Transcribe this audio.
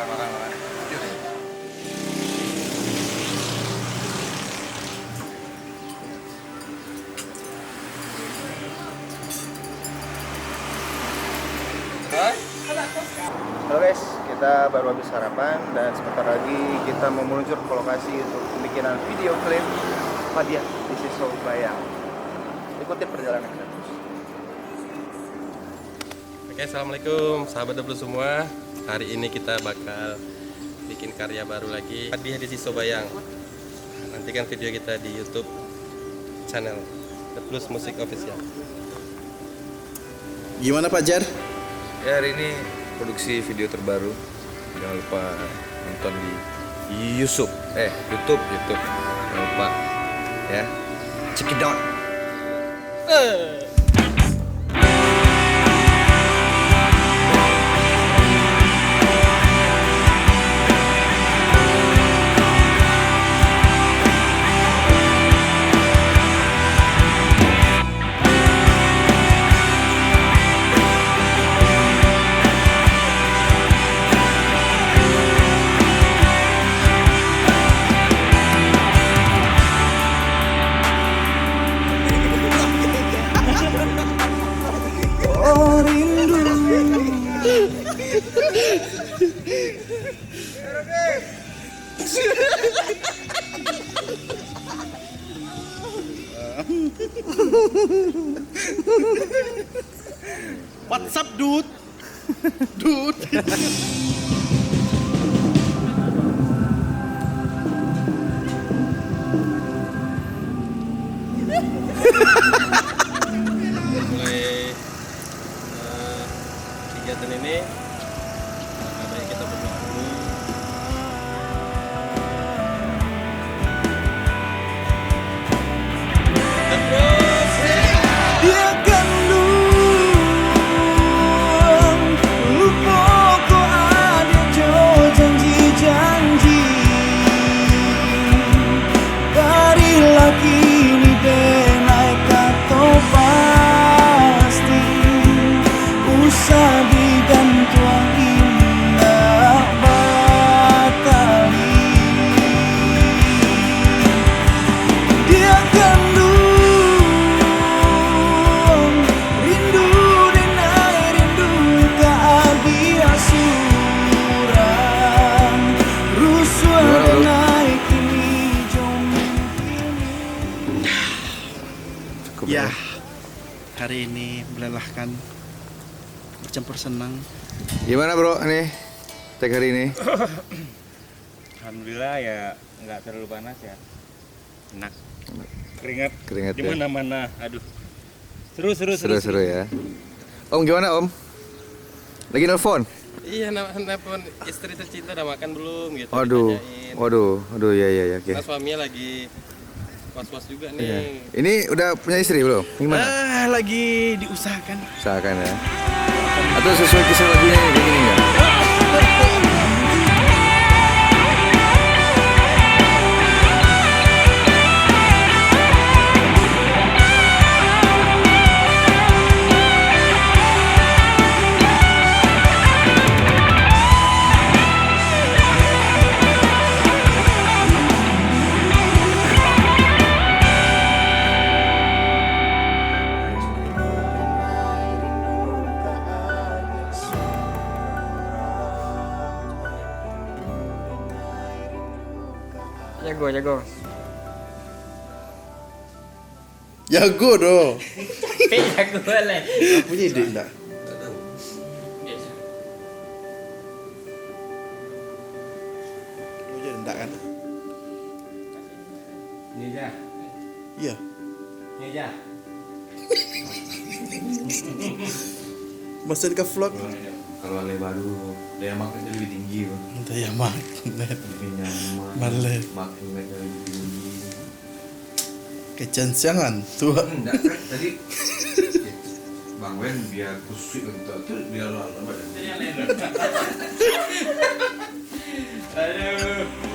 Marah. Halo guys, kita baru habis sarapan dan sebentar lagi kita mau meluncur ke lokasi untuk pembikinan video klip Fadiah di Siso Bayang. Ikutin perjalanan kita terus. Oke, assalamualaikum sahabat deblu semua. Hari ini kita bakal bikin karya baru lagi, Fadiah di Siso Bayang. Nantikan video kita di YouTube channel The Plus Music Official. Gimana Pak Jar? Ya, hari ini produksi video terbaru. Jangan lupa nonton di YouTube. Jangan lupa ya. Check it out. What's up, dude? Mulai kegiatan ini, baik kita berdoa dulu. Dan terus Dia kandung lupa ko ada jo janji dari laki ni denai kato pasti usah digantung indah batali dia kandung rindu denai rindu tak biasuran rusuh denai kini jom Ya, hari ini melelahkan, bercampur senang. Gimana bro nih tag hari ini? Alhamdulillah ya nggak terlalu panas ya, enak, keringat di ya? mana-mana, aduh, seru. Ya. Om gimana om? Lagi nelfon? iya, nelpon istri tercinta udah makan belum gitu. Waduh, ditanyain. ya oke. Karena suaminya lagi was-was juga nih. Iya. Ini udah punya istri belum? Gimana? Lagi diusahakan. Usahakan ya. Atau sesuai kisah lagunya kayak gini nggak? Jago. Jago doh. Jago lah. Punya ide enggak? Punya enggak kan? Ini aja, Iya. ini aja. Maksud ke vlog? Kalau Ale baru daya makannya lebih tinggi bro. Daya magnet. Lebih nyaman. Malah. Magnetnya lebih tinggi. Kecancangan tuh. Enggak kan tadi Bang Wen biar kusuk untuk tuh biar lama badan. Aduh.